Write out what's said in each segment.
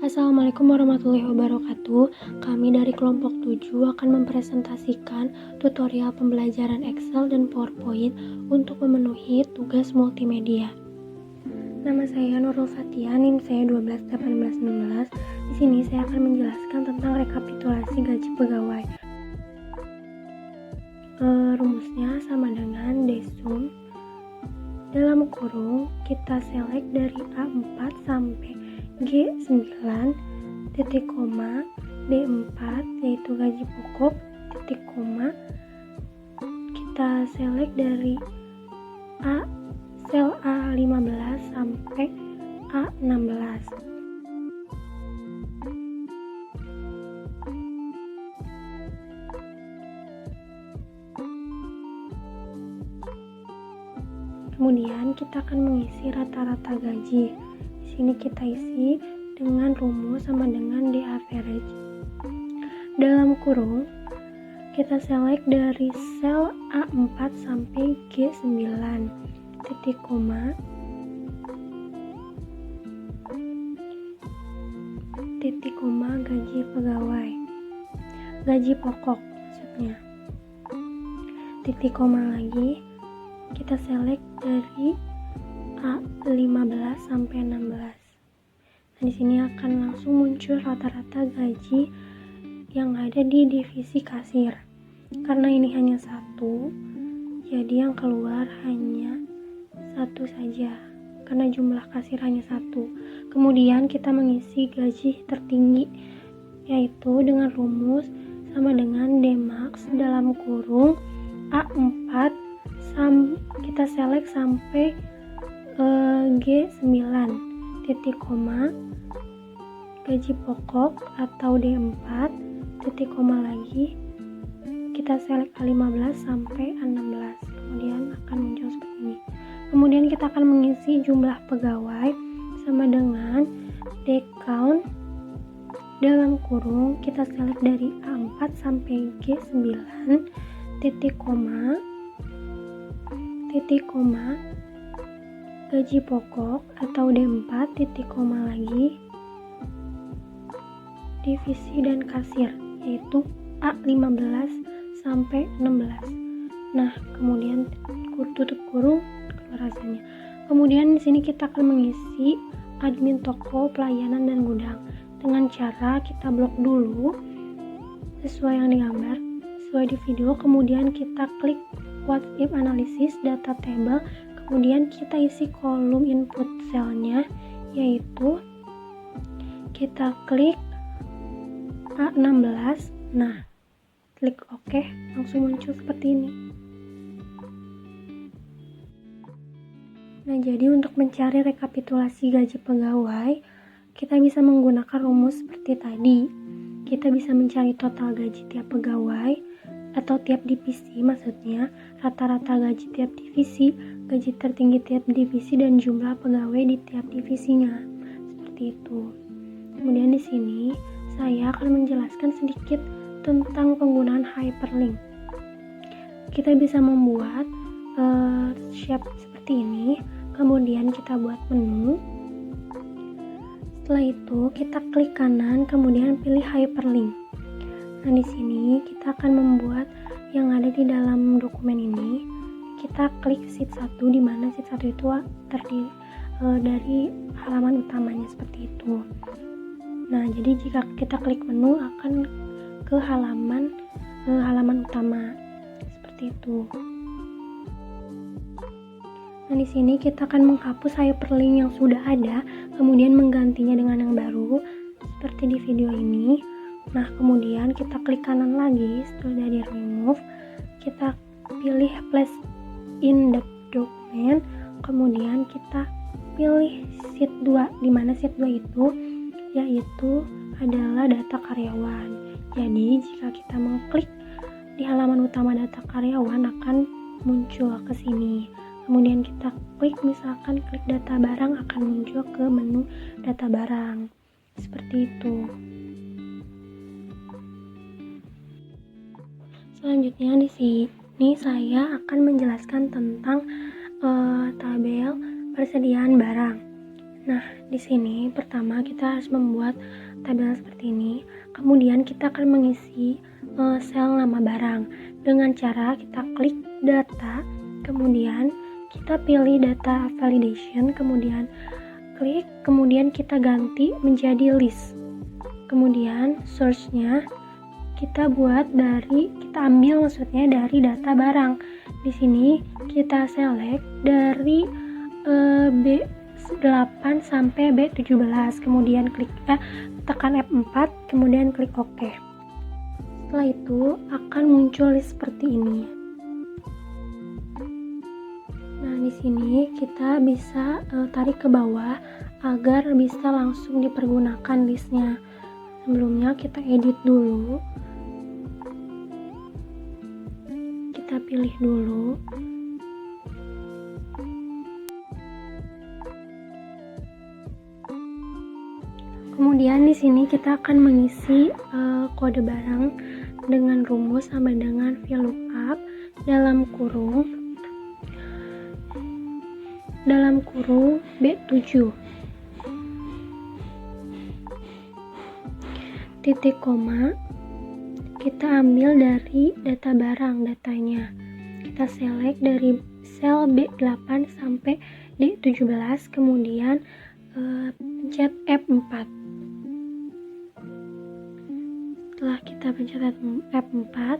Assalamualaikum warahmatullahi wabarakatuh. Kami dari kelompok 7 akan mempresentasikan tutorial pembelajaran Excel dan PowerPoint untuk memenuhi tugas multimedia. Nama saya Nurul Fatia, NIM saya 121816. Di sini saya akan menjelaskan tentang rekapitulasi gaji pegawai. Rumusnya sama dengan desum dalam kurung kita select dari A4 sampai G9 titik koma D4 yaitu gaji pokok titik koma kita select dari sel A15 sampai A16. Kemudian kita akan mengisi rata-rata gaji. Di sini kita isi dengan rumus sama dengan D average. Dalam kurung kita select dari sel A4 sampai G9 titik koma gaji pegawai, gaji pokok maksudnya, titik koma lagi kita select dari A15 sampai 16. Nah, di sini akan langsung muncul rata-rata gaji yang ada di divisi kasir. Karena ini hanya satu, jadi yang keluar hanya satu saja. Karena jumlah kasir hanya satu. Kemudian kita mengisi gaji tertinggi, yaitu dengan rumus sama dengan D-max dalam kurung A4 kita select sampai G9 titik koma gaji pokok atau D4 titik koma lagi kita select A15 sampai A16. Kemudian akan muncul seperti ini. Kemudian kita akan mengisi jumlah pegawai sama dengan D count dalam kurung kita select dari A4 sampai G9 titik koma gaji pokok atau D4 titik koma lagi divisi dan kasir yaitu A15 sampai 16. Nah, kemudian tutup kurung keluar hasilnya. Kemudian di sini kita akan mengisi admin toko, pelayanan dan gudang dengan cara kita blok dulu sesuai yang digambar, sesuai di video. Kemudian kita klik what if analysis data table, kemudian kita isi kolom input selnya, yaitu kita klik A16. Nah, klik OK, langsung muncul seperti ini. Nah, jadi untuk mencari rekapitulasi gaji pegawai, kita bisa menggunakan rumus seperti tadi. Kita bisa mencari total gaji tiap pegawai atau tiap divisi, maksudnya rata-rata gaji tiap divisi, gaji tertinggi tiap divisi dan jumlah pegawai di tiap divisinya. Seperti itu. Kemudian di sini saya akan menjelaskan sedikit tentang penggunaan hyperlink. Kita bisa membuat shape seperti ini, kemudian kita buat menu. Setelah itu kita klik kanan, kemudian pilih hyperlink. Nah, di sini kita akan membuat yang ada di dalam dokumen ini. Kita klik sheet 1, di mana sheet 1 itu terdiri dari halaman utamanya seperti itu. Nah, jadi jika kita klik menu akan ke halaman utama seperti itu. Nah, di sini kita akan menghapus hyperlink yang sudah ada, kemudian menggantinya dengan yang baru seperti di video ini. Nah, kemudian kita klik kanan lagi setelah dari remove, kita pilih place in the document, kemudian kita pilih sheet 2, di mana sheet 2 itu yaitu adalah data karyawan. Jadi, jika kita mengklik di halaman utama data karyawan akan muncul ke sini. Kemudian kita klik, misalkan klik data barang akan muncul ke menu data barang. Seperti itu. Selanjutnya di sini saya akan menjelaskan tentang tabel persediaan barang. Nah, di sini pertama kita harus membuat tabel seperti ini. Kemudian kita akan mengisi sel nama barang dengan cara kita klik data, kemudian kita pilih data validation, kemudian klik, kemudian kita ganti menjadi list. Kemudian source-nya kita ambil dari data barang. Di sini kita select dari B8 sampai B17, kemudian tekan F4, kemudian klik OK. Setelah itu akan muncul list seperti ini. Nah, di sini kita bisa tarik ke bawah agar bisa langsung dipergunakan listnya. Sebelumnya kita edit dulu. Kita pilih dulu. Kemudian di sini kita akan mengisi kode barang dengan rumus sama dengan VLOOKUP dalam kurung B7. Titik koma kita ambil dari data barang, datanya. Kita select dari sel B8 sampai D17, kemudian pencet F4. Setelah kita pencet F4,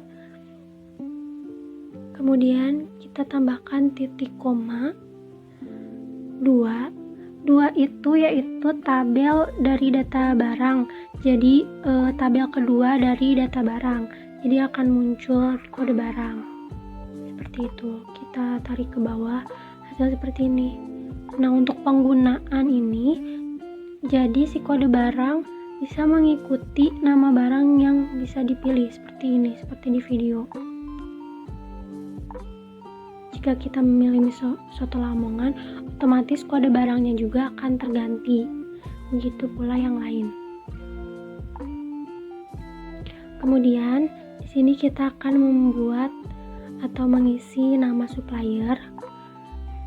kemudian kita tambahkan titik koma 2 itu yaitu tabel dari data barang. Jadi tabel kedua dari data barang. Jadi akan muncul kode barang. Seperti itu. Kita tarik ke bawah, hasil seperti ini. Nah, untuk penggunaan ini, jadi si kode barang bisa mengikuti nama barang yang bisa dipilih seperti ini, seperti di video. Jika kita memilih soto Lamongan, otomatis kode barangnya juga akan terganti. Begitu pula yang lain. Kemudian di sini kita akan membuat atau mengisi nama supplier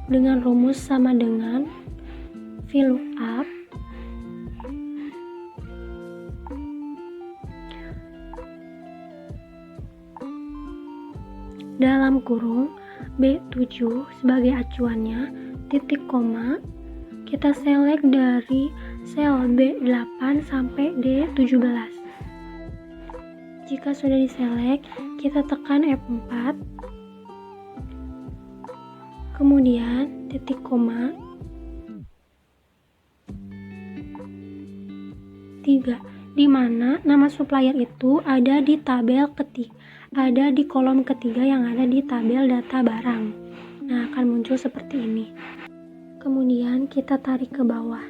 dengan rumus sama dengan VLOOKUP dalam kurung B7 sebagai acuannya, titik koma kita select dari sel B8 sampai D17. Jika sudah diselect, kita tekan F4, kemudian titik koma 3, di mana nama supplier itu ada di tabel ketiga, ada di kolom ketiga yang ada di tabel data barang. Nah, akan muncul seperti ini. Kemudian kita tarik ke bawah.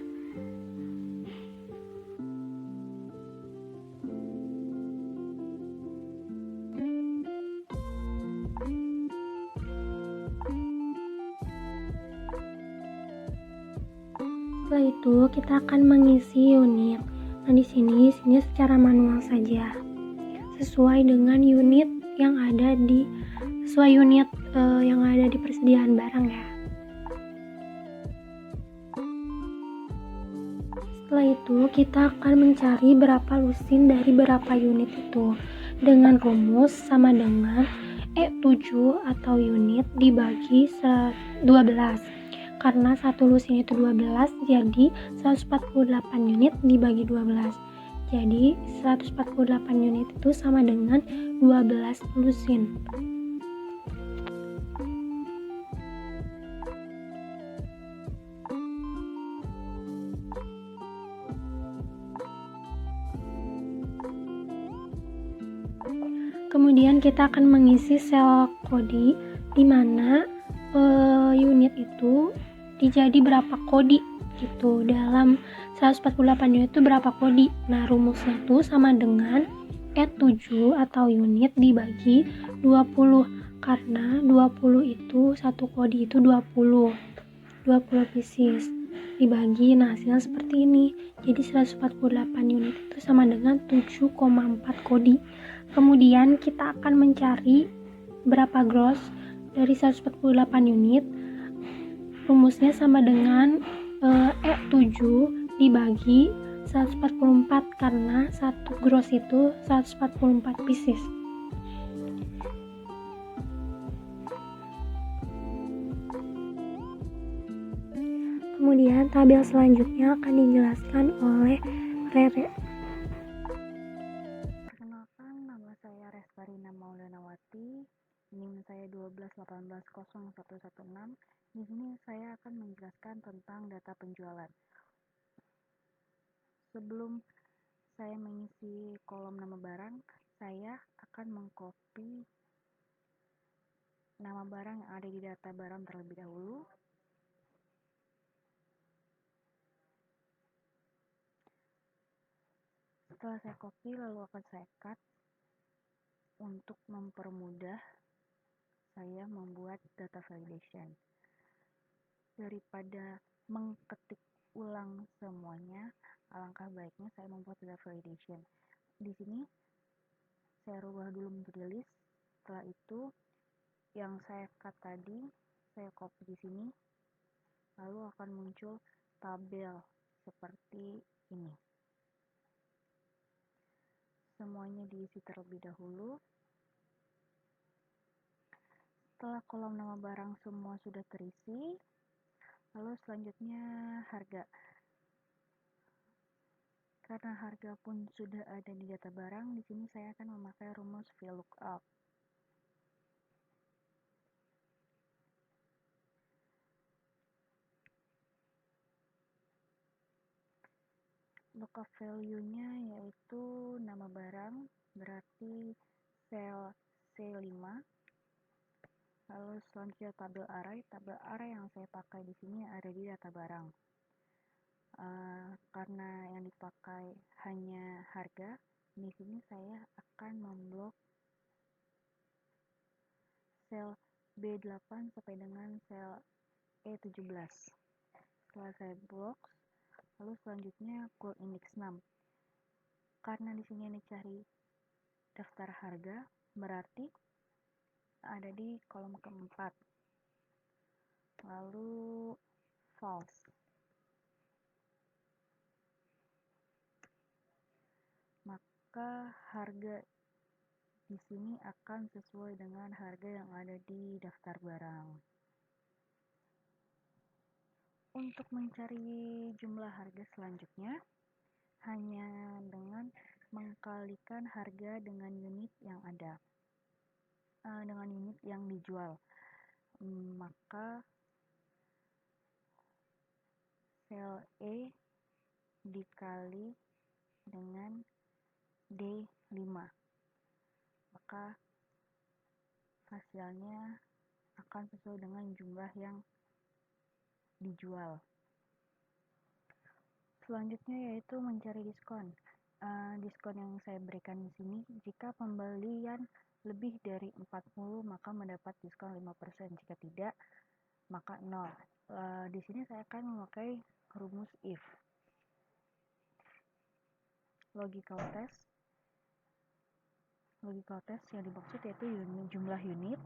Setelah itu kita akan mengisi unit. Nah, di sini secara manual saja, sesuai dengan unit yang ada di persediaan barang ya. Setelah itu kita akan mencari berapa lusin dari berapa unit itu dengan rumus sama dengan E7 atau unit dibagi 12. Karena satu lusin itu 12, jadi 148 unit dibagi 12. Jadi 148 unit itu sama dengan 12 lusin. Kemudian kita akan mengisi sel kodi di mana unit itu dijadi berapa kodi gitu. Dalam 148 unit itu berapa kodi. Nah, rumusnya itu sama dengan E7 atau unit dibagi 20. Karena 20 itu satu kodi itu 20 pieces dibagi, nah hasilnya seperti ini. Jadi 148 unit itu sama dengan 7,4 kodi. Kemudian kita akan mencari berapa gross dari 148 unit. Rumusnya sama dengan E7 dibagi 144 karena satu gross itu 144 pieces. Kemudian tabel selanjutnya akan dijelaskan oleh Rere. Perkenalkan, nama saya Restarina Maulanawati, NIM saya 121801116. Di sini saya akan menjelaskan tentang data penjualan. Sebelum saya mengisi kolom nama barang, saya akan mengcopy nama barang yang ada di data barang terlebih dahulu. Setelah saya copy, lalu akan saya cut untuk mempermudah saya membuat data validation. Daripada mengketik ulang semuanya, alangkah baiknya saya membuat data validation. Di sini saya rubah dulu menjadi list. Setelah itu yang saya cut tadi saya copy di sini, lalu akan muncul tabel seperti ini. Semuanya diisi terlebih dahulu. Setelah kolom nama barang semua sudah terisi, lalu selanjutnya harga. Karena harga pun sudah ada di data barang, di sini saya akan memakai rumus VLOOKUP. Lookup value-nya yaitu nama barang, berarti sel C5. Lalu selanjutnya tabel array. Tabel array yang saya pakai di sini ada di data barang. Karena yang dipakai hanya harga, di sini saya akan memblok sel B8 sampai dengan sel E17. Setelah saya blok, lalu selanjutnya call index 6. Karena di sini yang dicari daftar harga, berarti ada di kolom keempat. Lalu false. Maka harga di sini akan sesuai dengan harga yang ada di daftar barang. Untuk mencari jumlah harga selanjutnya, hanya dengan mengkalikan harga dengan unit yang ada, dengan unit yang dijual. Maka sel E dikali dengan D5, maka hasilnya akan sesuai dengan jumlah yang dijual. Selanjutnya yaitu mencari diskon. Diskon yang saya berikan di sini, jika pembelian lebih dari 40 maka mendapat diskon 5%, jika tidak maka 0. Di sini saya akan memakai rumus if. Logical test yang dimaksud yaitu jumlah unit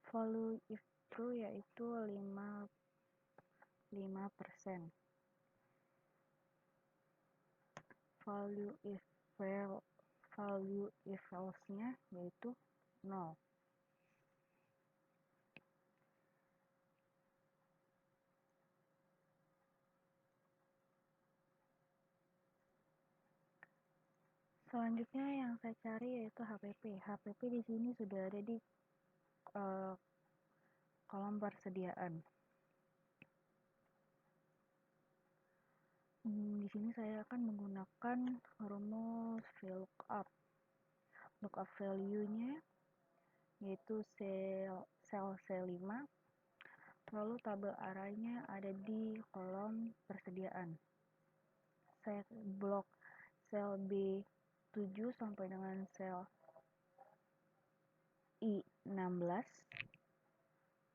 value if true yaitu 5%. Value if false-nya yaitu 0. Selanjutnya yang saya cari yaitu HPP. HPP di sini sudah ada di kolom persediaan. Di sini saya akan menggunakan rumus VLOOKUP. Lookup value-nya yaitu sel C5. Lalu tabel array-nya ada di kolom persediaan. Saya blok sel B7 sampai dengan sel I16.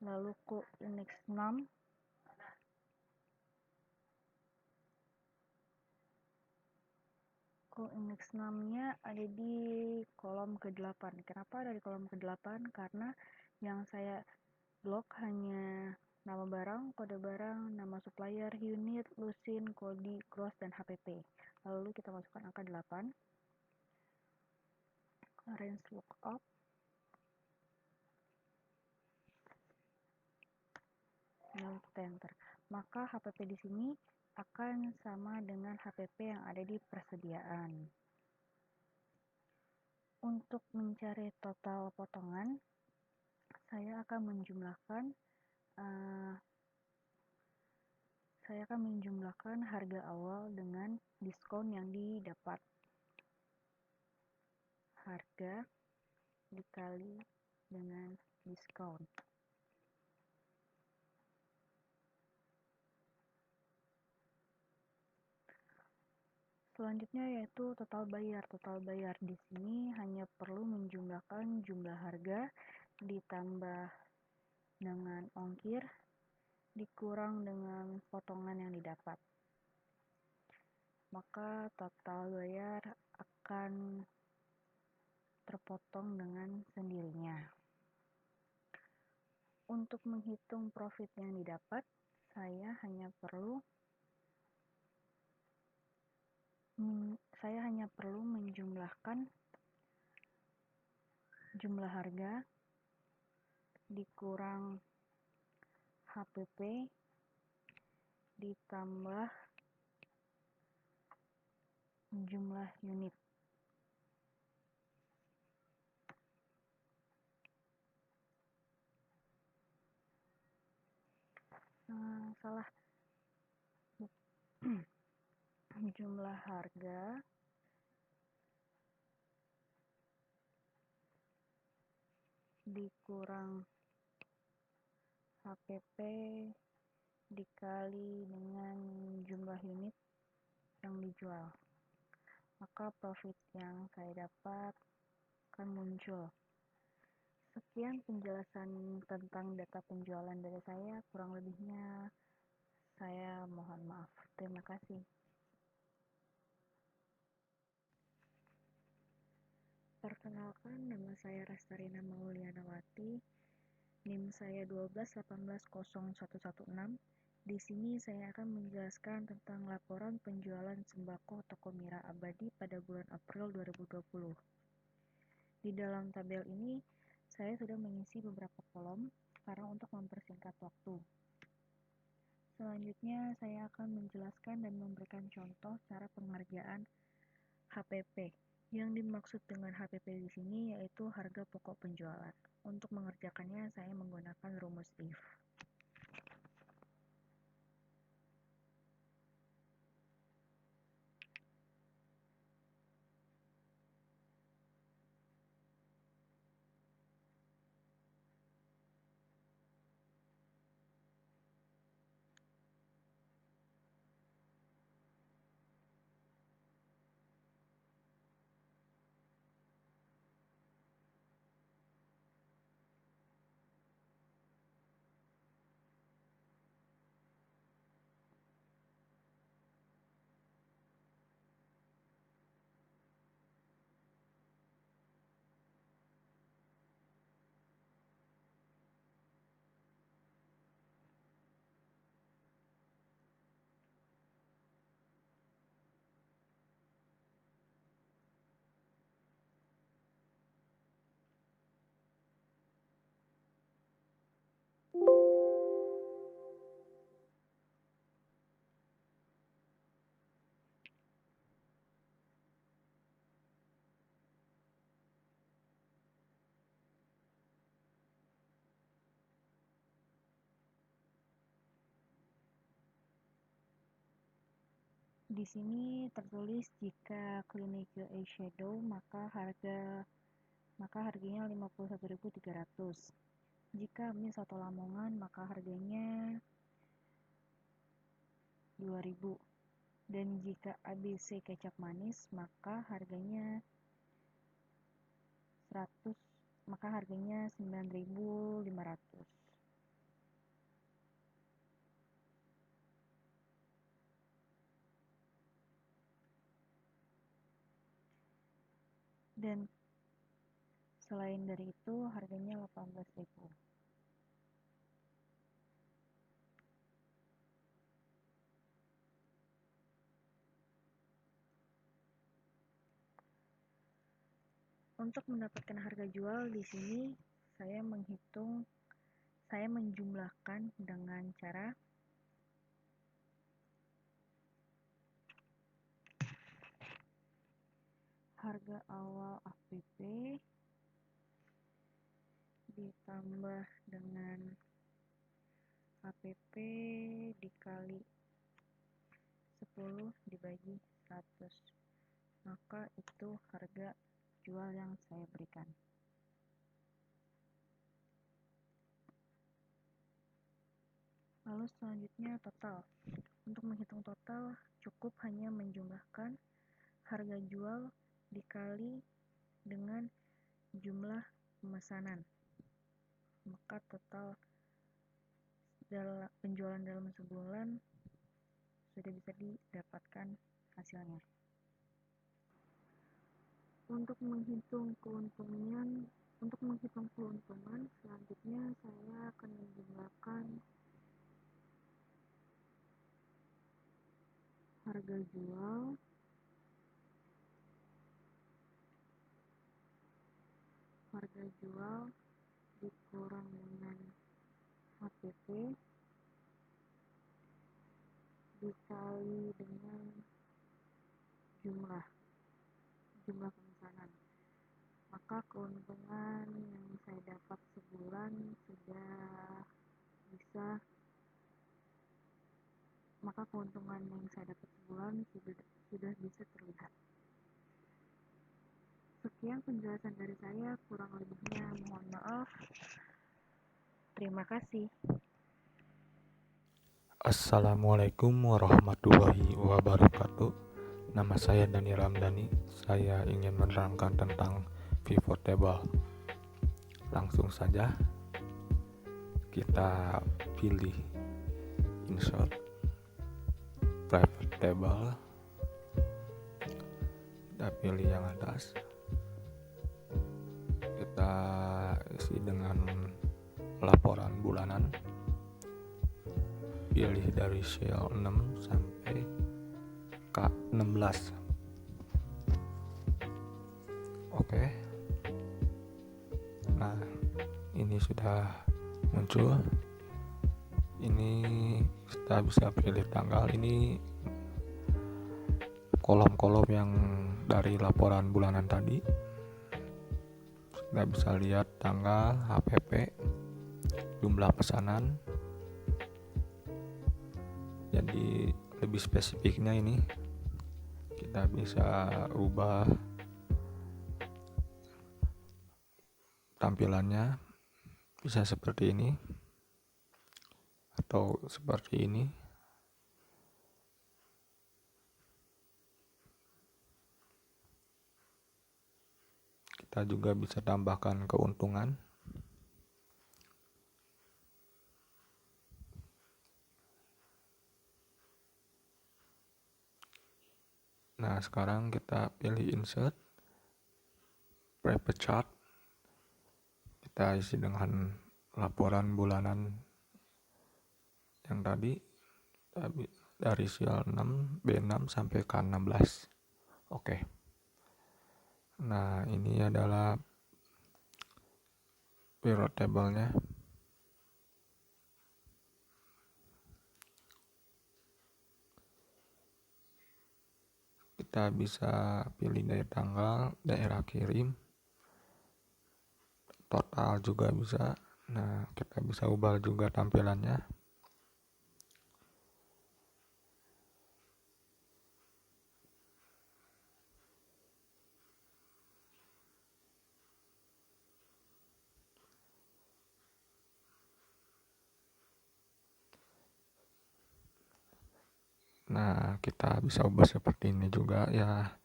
Lalu call index 6. Indeks 6-nya ada di kolom ke-8. Kenapa ada di kolom ke-8? Karena yang saya blok hanya nama barang, kode barang, nama supplier, unit, lusin, kodi, gross, dan HPP. Lalu kita masukkan angka 8. Range lookup. Lalu kita enter. Maka HPP di sini akan sama dengan HPP yang ada di persediaan. Untuk mencari total potongan, saya akan menjumlahkan harga awal dengan diskon yang didapat. Harga dikali dengan diskon. Selanjutnya yaitu total bayar. Total bayar di sini hanya perlu menjumlahkan jumlah harga ditambah dengan ongkir dikurang dengan potongan yang didapat. Maka total bayar akan terpotong dengan sendirinya. Untuk menghitung profit yang didapat, saya hanya perlu menjumlahkan jumlah harga dikurang HPP ditambah jumlah unit. Jumlah harga dikurang HPP dikali dengan jumlah unit yang dijual. Maka profit yang saya dapat akan muncul. Sekian penjelasan tentang data penjualan dari saya. Kurang lebihnya saya mohon maaf. Terima kasih. Perkenalkan, nama saya Rastarina Maulianawati. NIM saya 1218016. Di sini saya akan menjelaskan tentang laporan penjualan sembako Toko Mira Abadi pada bulan April 2020. Di dalam tabel ini, saya sudah mengisi beberapa kolom karena untuk mempersingkat waktu. Selanjutnya, saya akan menjelaskan dan memberikan contoh cara pengerjaan HPP. Yang dimaksud dengan HPP di sini yaitu harga pokok penjualan. Untuk mengerjakannya, saya menggunakan rumus if. Di sini tertulis jika clinical eyeshadow maka harganya 51.300. Jika mist atau lamongan maka harganya 2.000. Dan jika ABC kecap manis maka harganya 9.500. Dan selain dari itu harganya 18.000. Untuk mendapatkan harga jual di sini saya menjumlahkan dengan cara harga awal APP ditambah dengan APP dikali 10 dibagi 100, maka itu harga jual yang saya berikan. Lalu selanjutnya total. Untuk menghitung total cukup hanya menjumlahkan harga jual dikali dengan jumlah pemesanan, maka total penjualan dalam sebulan sudah bisa didapatkan hasilnya. Untuk menghitung keuntungan selanjutnya saya akan menjumlahkan harga jual dikurang dengan HPP dikali dengan jumlah pemesanan, maka keuntungan yang saya dapat sebulan sudah bisa terlihat. Sekian penjelasan dari saya, kurang lebihnya mohon maaf. Terima kasih. Assalamualaikum warahmatullahi wabarakatuh. Nama saya Dani Ramdhani. Saya ingin menerangkan tentang pivot table. Langsung saja kita pilih insert private table. Kita pilih yang atas. Kita isi dengan laporan bulanan. Pilih dari sel 6 sampai K16. Oke. Nah, ini sudah muncul. Ini kita bisa pilih tanggal. Ini kolom-kolom yang dari laporan bulanan tadi. Kita bisa lihat tanggal, HPP, jumlah pesanan. Jadi lebih spesifiknya ini kita bisa ubah tampilannya, bisa seperti ini atau seperti ini. Kita juga bisa tambahkan keuntungan. Nah, sekarang kita pilih insert private chart. Kita isi dengan laporan bulanan yang tadi dari sel 6, B6 sampai K16. Oke. Nah, ini adalah pivot table-nya. Kita bisa pilih dari tanggal, daerah kirim, total juga bisa. Nah, kita bisa ubah juga tampilannya. Nah, kita bisa ubah seperti ini juga ya.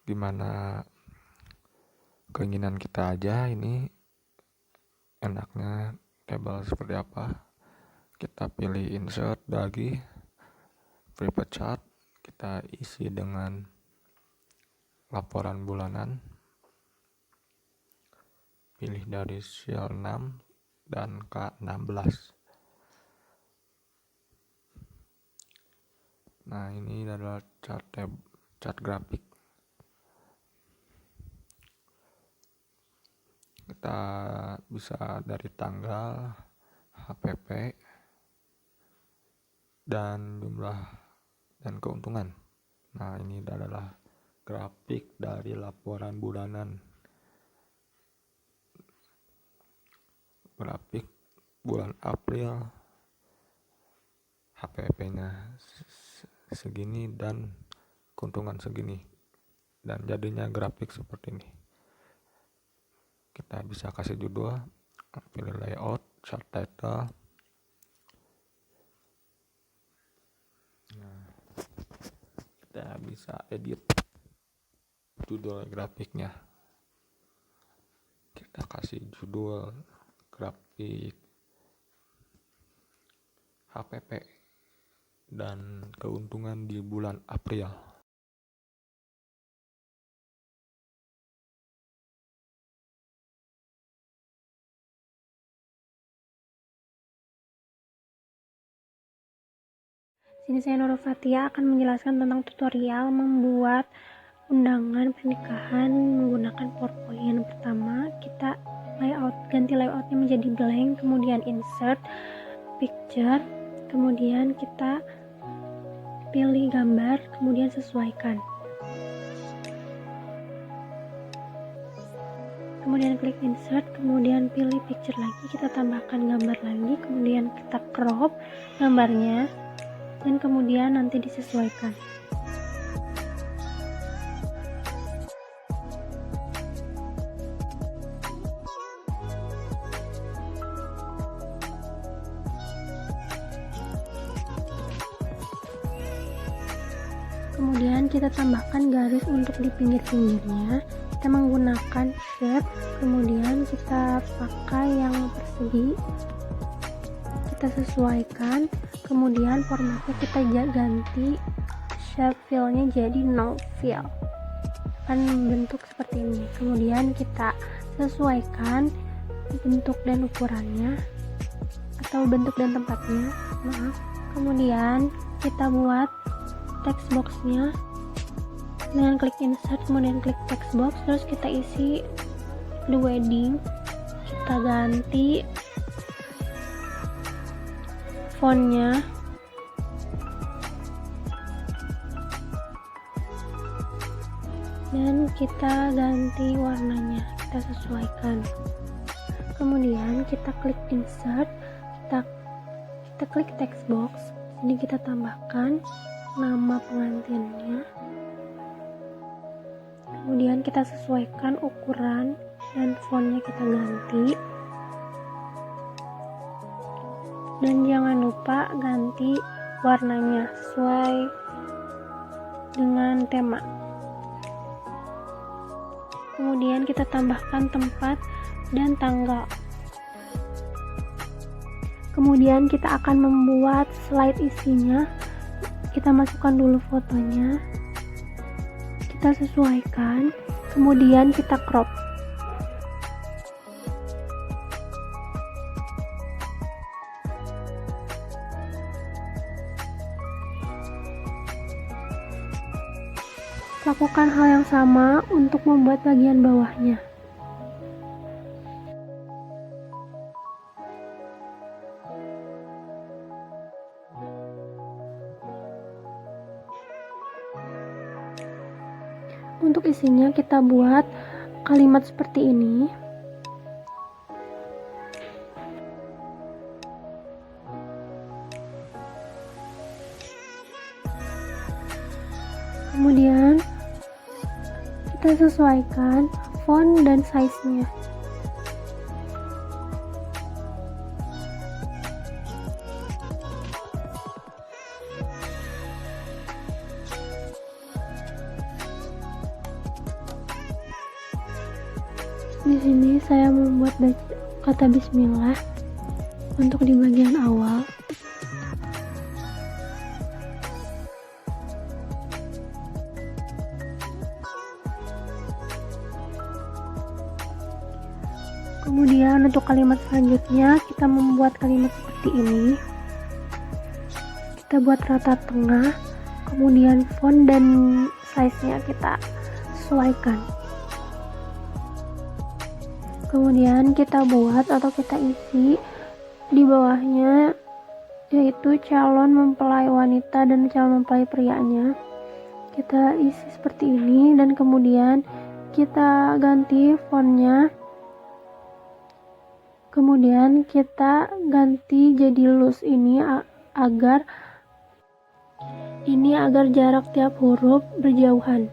Gimana keinginan kita aja, ini enaknya table seperti apa. Kita pilih insert lagi private chart, kita isi dengan laporan bulanan, pilih dari sel 6 dan K16. Nah, ini adalah chart grafik. Kita bisa dari tanggal, HPP, dan jumlah dan keuntungan. Nah, ini adalah grafik dari laporan bulanan. Grafik bulan April, HPP-nya segini dan keuntungan segini, dan jadinya grafik seperti ini. Kita bisa kasih judul, pilih layout, chart title. Nah, kita bisa edit judul grafiknya. Kita kasih judul grafik HPP dan keuntungan di bulan April. Sini saya Nurul Fatia akan menjelaskan tentang tutorial membuat undangan pernikahan menggunakan PowerPoint. Yang pertama, kita ganti layoutnya menjadi blank, kemudian insert picture, kemudian kita pilih gambar, kemudian sesuaikan. Kemudian klik insert, kemudian pilih picture lagi, kita tambahkan gambar lagi, kemudian kita crop gambarnya, dan kemudian nanti disesuaikan. Kemudian kita tambahkan garis untuk di pinggir-pinggirnya. Kita menggunakan shape, kemudian kita pakai yang persegi, kita sesuaikan, kemudian formatnya kita ganti shape fill-nya jadi no fill, kan bentuk seperti ini. Kemudian kita sesuaikan bentuk dan ukurannya, atau bentuk dan tempatnya, kemudian kita buat text box-nya dengan klik insert, kemudian klik text box, terus kita isi the wedding, kita ganti fontnya, dan kita ganti warnanya, kita sesuaikan. Kemudian kita klik insert, kita klik text box, ini kita tambahkan nama pengantinnya, kemudian kita sesuaikan ukuran dan fontnya kita ganti, dan jangan lupa ganti warnanya sesuai dengan tema. Kemudian kita tambahkan tempat dan tanggal. Kemudian kita akan membuat slide isinya. Kita masukkan dulu fotonya, kita sesuaikan, kemudian kita crop. Lakukan hal yang sama untuk membuat bagian bawahnya. Untuk isinya kita buat kalimat seperti ini. Kemudian kita sesuaikan font dan size-nya. Di sini saya membuat kata bismillah untuk di bagian awal. Kemudian untuk kalimat selanjutnya kita membuat kalimat seperti ini. Kita buat rata tengah, kemudian font dan size-nya kita sesuaikan. Kemudian kita buat atau kita isi di bawahnya, yaitu calon mempelai wanita dan calon mempelai prianya. Kita isi seperti ini dan kemudian kita ganti fontnya. Kemudian kita ganti jadi loose ini agar jarak tiap huruf berjauhan.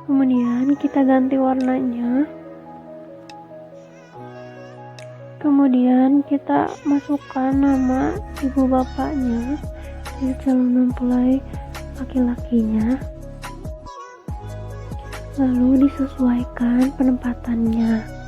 Kemudian kita ganti warnanya. Kemudian kita masukkan nama ibu bapaknya, jadi calon mempelai laki-lakinya. Lalu disesuaikan penempatannya.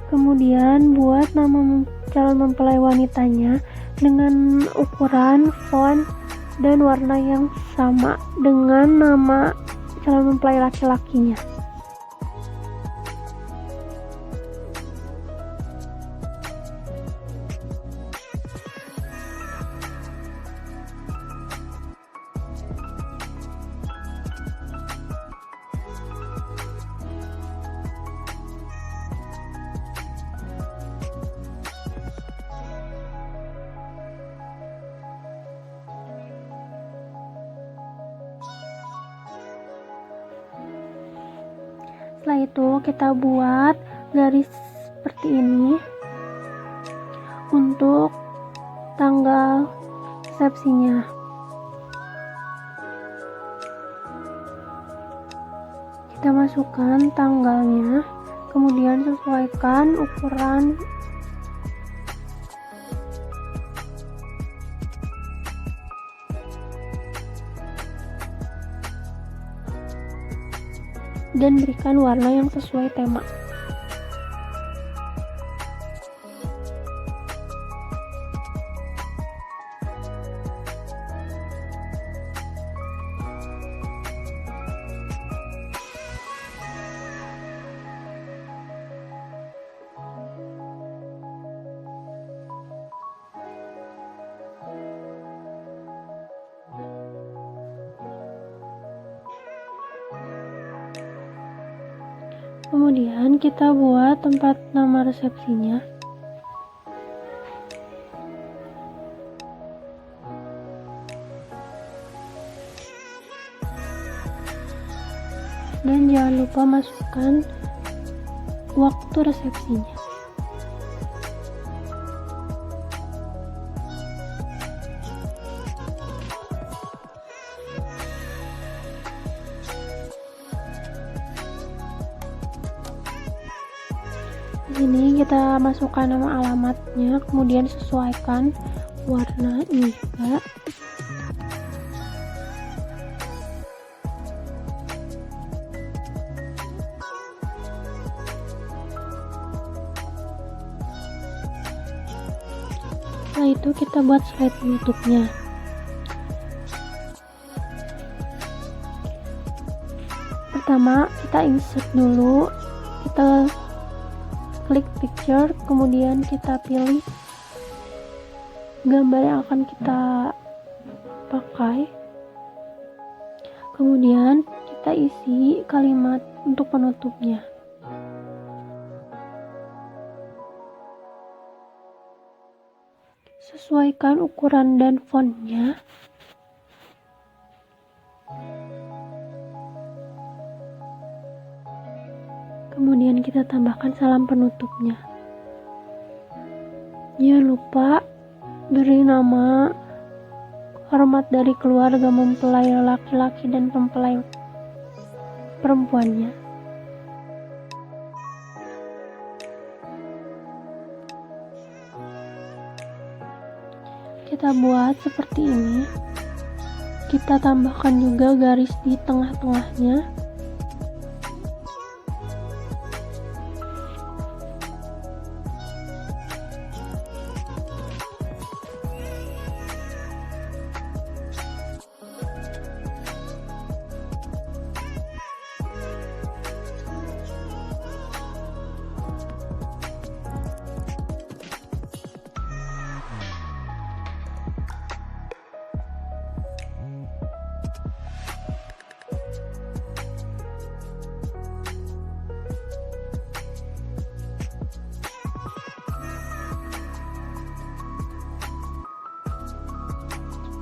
Kemudian buat nama calon mempelai wanitanya dengan ukuran, font, dan warna yang sama dengan nama calon mempelai laki-lakinya. Setelah itu kita buat garis seperti ini untuk tanggal resepsinya. Kita masukkan tanggalnya, kemudian sesuaikan ukuran dan berikan warna yang sesuai tema. Kemudian kita buat tempat nama resepsinya. Dan jangan lupa masukkan waktu resepsinya. Di sini kita masukkan nama alamatnya, kemudian sesuaikan warna ini juga. Setelah itu kita buat slide YouTube-nya. Pertama kita insert dulu, kita klik picture, kemudian kita pilih gambar yang akan kita pakai, kemudian kita isi kalimat untuk penutupnya. Sesuaikan ukuran dan fontnya. Kemudian kita tambahkan salam penutupnya. Jangan lupa beri nama hormat dari keluarga mempelai laki-laki dan mempelai perempuannya. Kita buat seperti ini. Kita tambahkan juga garis di tengah-tengahnya.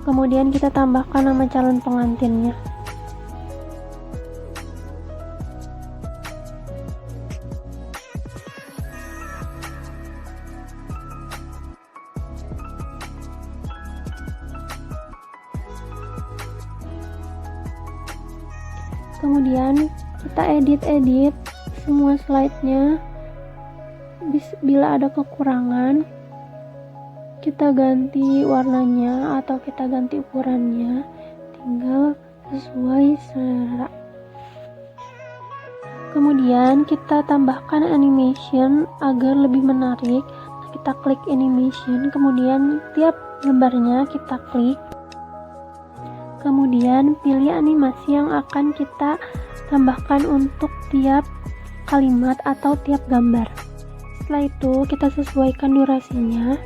Kemudian kita tambahkan nama calon pengantinnya. Kemudian kita edit semua slide-nya. Bila ada kekurangan, kita ganti warnanya atau kita ganti ukurannya, tinggal sesuai selera. Kemudian kita tambahkan animation agar lebih menarik. Kita klik animation, kemudian tiap gambarnya kita klik. Kemudian pilih animasi yang akan kita tambahkan untuk tiap kalimat atau tiap gambar. Setelah itu kita sesuaikan durasinya.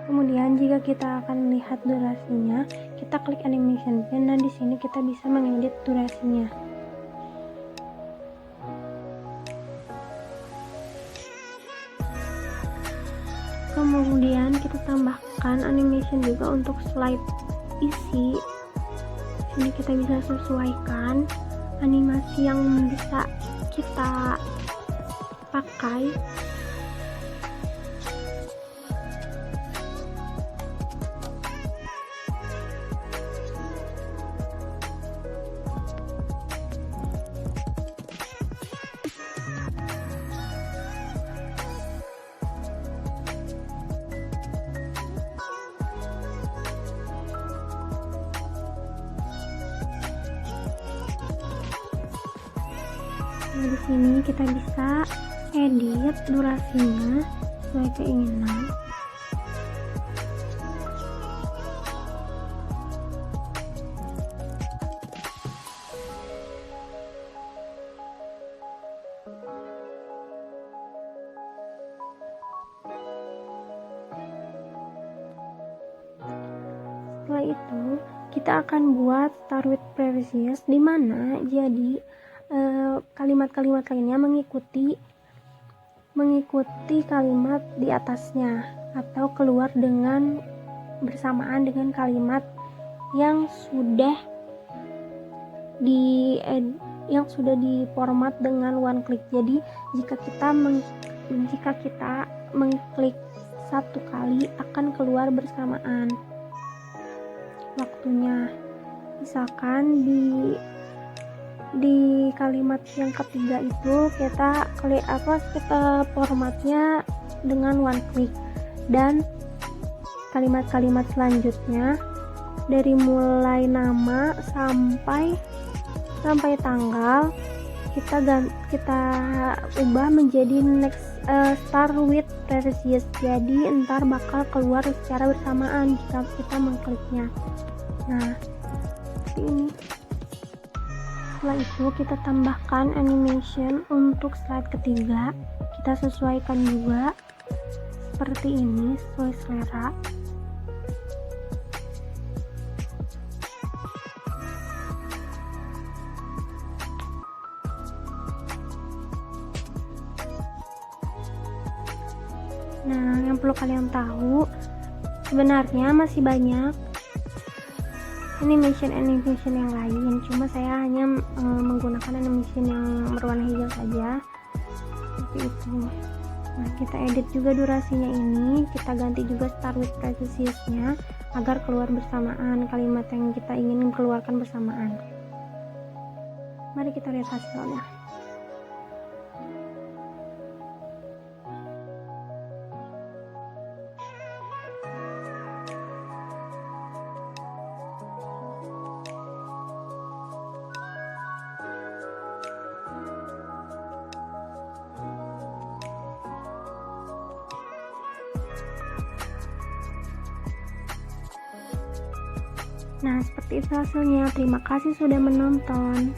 Kemudian jika kita akan melihat durasinya, kita klik animation pen dan di sini kita bisa mengedit durasinya. Kemudian kita tambahkan animation juga untuk slide isi. Sini kita bisa sesuaikan animasi yang bisa kita pakai. Nah, di sini kita bisa edit durasinya sesuai keinginan. Setelah itu kita akan buat start with previous, di mana jadi kalimat-kalimat lainnya mengikuti kalimat di atasnya atau keluar dengan bersamaan dengan kalimat yang sudah diformat dengan one click. Jadi jika kita mengklik satu kali akan keluar bersamaan waktunya. Misalkan di kalimat yang ketiga itu kita formatnya dengan one click, dan kalimat-kalimat selanjutnya dari mulai nama sampai tanggal kita ubah menjadi start with previous. Jadi ntar bakal keluar secara bersamaan jika kita mengkliknya. Nah, seperti ini. Setelah itu kita tambahkan animation untuk slide ketiga. Kita sesuaikan juga seperti ini sesuai selera. Nah, yang perlu kalian tahu, sebenarnya masih banyak animation yang lain, cuma saya hanya menggunakan animation yang berwarna hijau saja, seperti itu. Nah, kita edit juga durasinya ini, kita ganti juga start with precisesnya agar keluar bersamaan kalimat yang kita ingin keluarkan bersamaan. Mari kita lihat hasilnya. Nah, seperti itu hasilnya. Terima kasih sudah menonton.